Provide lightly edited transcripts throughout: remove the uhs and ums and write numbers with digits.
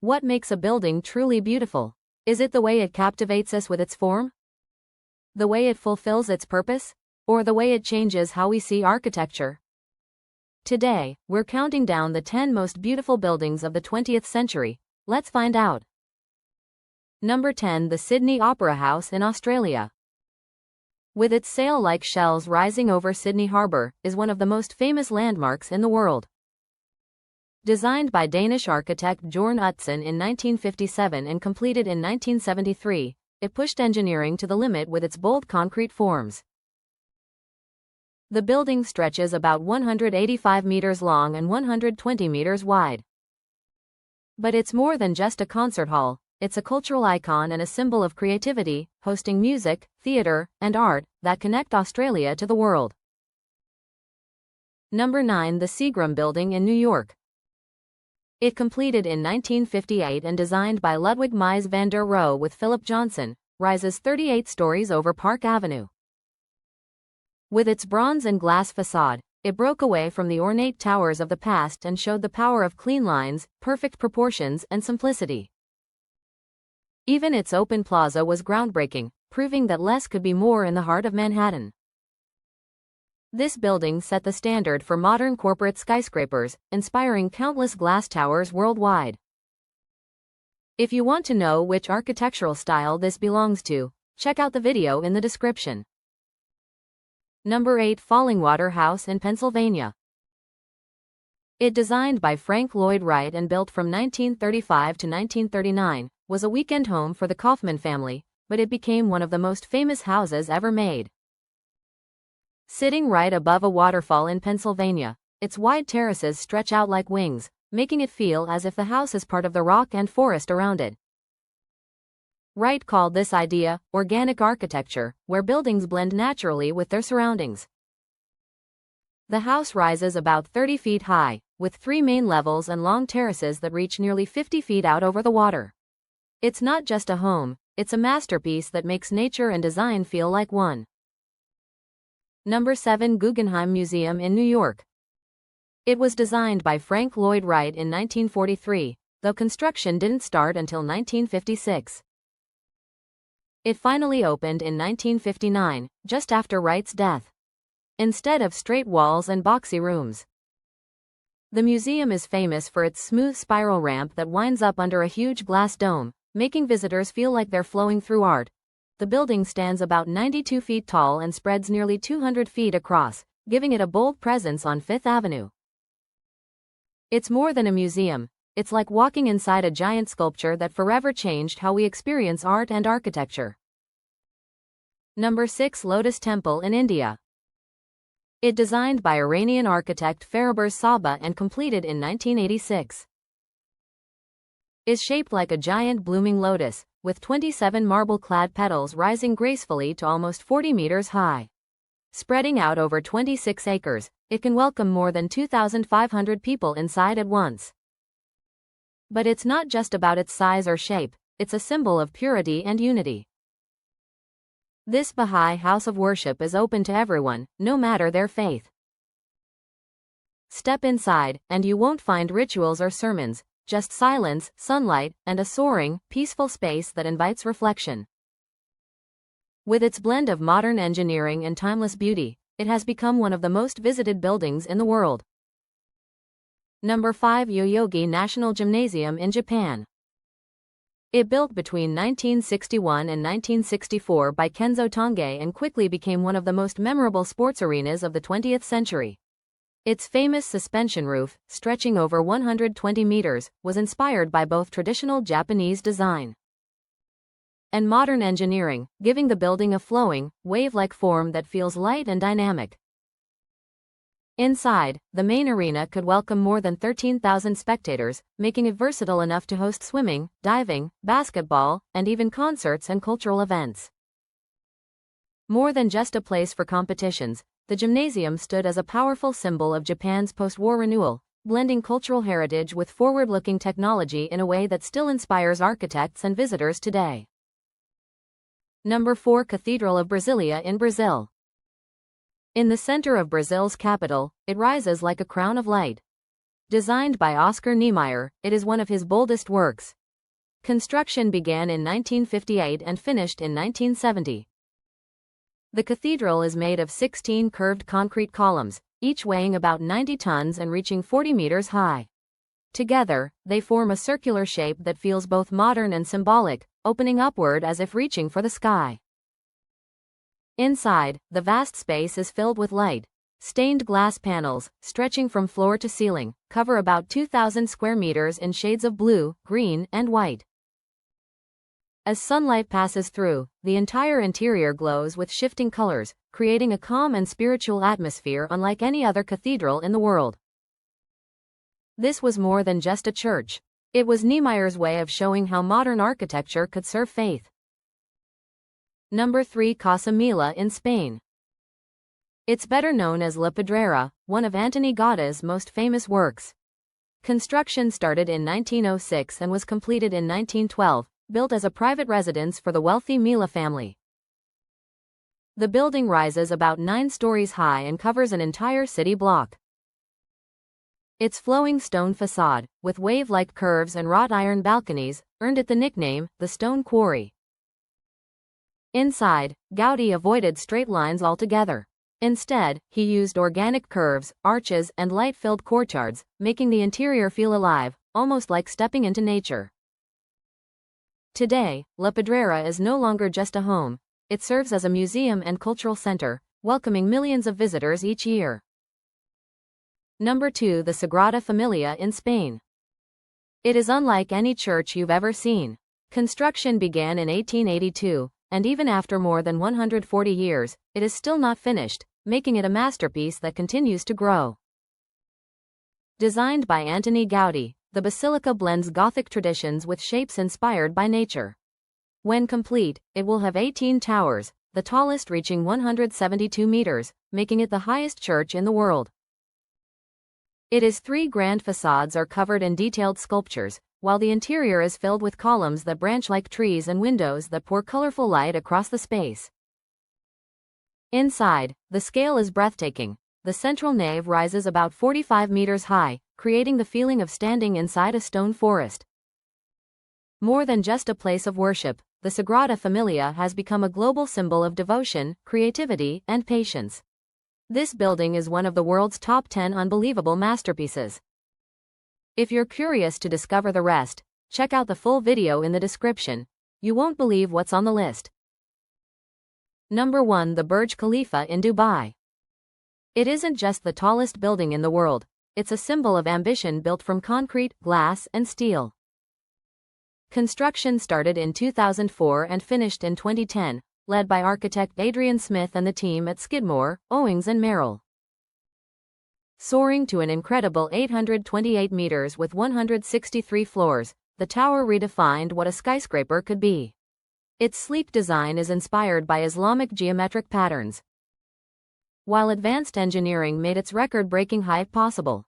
What makes a building truly beautiful? Is it the way it captivates us with its form? The way it fulfills its purpose? Or the way it changes how we see architecture? Today, we're counting down the 10 most beautiful buildings of the 20th century. Let's find out. Number 10. The Sydney Opera House in Australia. With its sail-like shells rising over Sydney Harbour, is one of the most famous landmarks in the world. Designed by Danish architect Bjørn Utzon in 1957 and completed in 1973, it pushed engineering to the limit with its bold concrete forms. The building stretches about 185 meters long and 120 meters wide. But it's more than just a concert hall, it's a cultural icon and a symbol of creativity, hosting music, theater, and art that connect Australia to the world. Number 9. The Seagram Building in New York. It completed in 1958 and designed by Ludwig Mies van der Rohe with Philip Johnson, rises 38 stories over Park Avenue. With its bronze and glass facade, it broke away from the ornate towers of the past and showed the power of clean lines, perfect proportions, and simplicity. Even its open plaza was groundbreaking, proving that less could be more in the heart of Manhattan. This building set the standard for modern corporate skyscrapers, inspiring countless glass towers worldwide. If you want to know which architectural style this belongs to, check out the video in the description. Number 8. Fallingwater House in Pennsylvania. It, designed by Frank Lloyd Wright and built from 1935 to 1939, was a weekend home for the Kaufman family, but it became one of the most famous houses ever made. Sitting right above a waterfall in Pennsylvania, its wide terraces stretch out like wings, making it feel as if the house is part of the rock and forest around it. Wright called this idea organic architecture, where buildings blend naturally with their surroundings. The house rises about 30 feet high, with 3 main levels and long terraces that reach nearly 50 feet out over the water. It's not just a home, it's a masterpiece that makes nature and design feel like one. Number 7. Guggenheim Museum in New York. It was designed by Frank Lloyd Wright in 1943, though construction didn't start until 1956. It finally opened in 1959, just after Wright's death. Instead of straight walls and boxy rooms. The museum is famous for its smooth spiral ramp that winds up under a huge glass dome, making visitors feel like they're flowing through art. The building stands about 92 feet tall and spreads nearly 200 feet across, giving it a bold presence on Fifth Avenue. It's more than a museum, it's like walking inside a giant sculpture that forever changed how we experience art and architecture. Number 6. Lotus Temple in India. It, designed by Iranian architect Fariborz Sabah and completed in 1986. Is shaped like a giant blooming lotus, with 27 marble-clad petals rising gracefully to almost 40 meters high. Spreading out over 26 acres, it can welcome more than 2,500 people inside at once. But it's not just about its size or shape, it's a symbol of purity and unity. This Baha'i house of worship is open to everyone, no matter their faith. Step inside, and you won't find rituals or sermons, just silence, sunlight, and a soaring, peaceful space that invites reflection. With its blend of modern engineering and timeless beauty, it has become one of the most visited buildings in the world. Number 5. Yoyogi National Gymnasium in Japan. It, built between 1961 and 1964 by Kenzo Tange and quickly became one of the most memorable sports arenas of the 20th century. Its famous suspension roof, stretching over 120 meters, was inspired by both traditional Japanese design and modern engineering, giving the building a flowing, wave-like form that feels light and dynamic. Inside, the main arena could welcome more than 13,000 spectators, making it versatile enough to host swimming, diving, basketball, and even concerts and cultural events. More than just a place for competitions, the gymnasium stood as a powerful symbol of Japan's post-war renewal, blending cultural heritage with forward-looking technology in a way that still inspires architects and visitors today. Number 4. Cathedral of Brasília in Brazil. In the center of Brazil's capital, it rises like a crown of light. Designed by Oscar Niemeyer, it is one of his boldest works. Construction began in 1958 and finished in 1970. The cathedral is made of 16 curved concrete columns, each weighing about 90 tons and reaching 40 meters high. Together, they form a circular shape that feels both modern and symbolic, opening upward as if reaching for the sky. Inside, the vast space is filled with light. Stained glass panels, stretching from floor to ceiling, cover about 2,000 square meters in shades of blue, green, and white. As sunlight passes through, the entire interior glows with shifting colors, creating a calm and spiritual atmosphere unlike any other cathedral in the world. This was more than just a church. It was Niemeyer's way of showing how modern architecture could serve faith. Number 3. Casa Milà in Spain. It's better known as La Pedrera, one of Antoni Gaudi's most famous works. Construction started in 1906 and was completed in 1912, built as a private residence for the wealthy Milà family. The building rises about 9 stories high and covers an entire city block. Its flowing stone facade, with wave-like curves and wrought iron balconies, earned it the nickname, the Stone Quarry. Inside, Gaudí avoided straight lines altogether. Instead, he used organic curves, arches, and light-filled courtyards, making the interior feel alive, almost like stepping into nature. Today, La Pedrera is no longer just a home. It serves as a museum and cultural center, welcoming millions of visitors each year. Number 2. The Sagrada Familia in Spain. It is unlike any church you've ever seen. Construction began in 1882, and even after more than 140 years, it is still not finished, making it a masterpiece that continues to grow. Designed by Antoni Gaudí, the basilica blends Gothic traditions with shapes inspired by nature. When complete, it will have 18 towers, the tallest reaching 172 meters, making it the highest church in the world. Its 3 grand facades are covered in detailed sculptures, while the interior is filled with columns that branch like trees and windows that pour colorful light across the space. Inside, the scale is breathtaking. The central nave rises about 45 meters high, creating the feeling of standing inside a stone forest. More than just a place of worship, the Sagrada Familia has become a global symbol of devotion, creativity, and patience. This building is one of the world's top 10 unbelievable masterpieces. If you're curious to discover the rest, check out the full video in the description. You won't believe what's on the list. Number 1. The Burj Khalifa in Dubai. It isn't just the tallest building in the world, it's a symbol of ambition built from concrete, glass, and steel. Construction started in 2004 and finished in 2010, led by architect Adrian Smith and the team at Skidmore, Owings and Merrill. Soaring to an incredible 828 meters with 163 floors, the tower redefined what a skyscraper could be. Its sleek design is inspired by Islamic geometric patterns, while advanced engineering made its record-breaking height possible.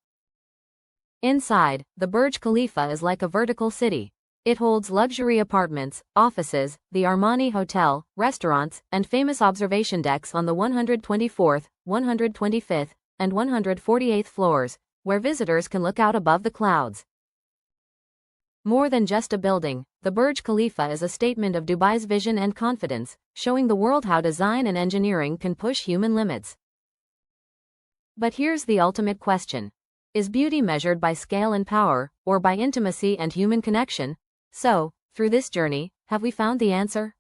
Inside, the Burj Khalifa is like a vertical city. It holds luxury apartments, offices, the Armani Hotel, restaurants, and famous observation decks on the 124th, 125th, and 148th floors, where visitors can look out above the clouds. More than just a building, the Burj Khalifa is a statement of Dubai's vision and confidence, showing the world how design and engineering can push human limits. But here's the ultimate question. Is beauty measured by scale and power, or by intimacy and human connection? So, through this journey, have we found the answer?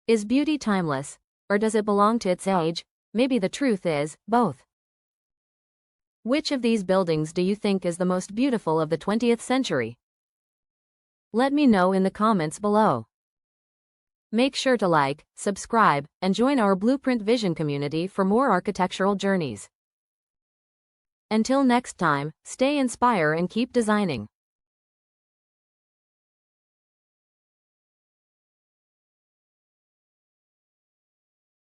Is beauty timeless, or does it belong to its age? Maybe the truth is, both. Which of these buildings do you think is the most beautiful of the 20th century? Let me know in the comments below. Make sure to like, subscribe, and join our Blueprint Vision community for more architectural journeys. Until next time, stay inspired and keep designing.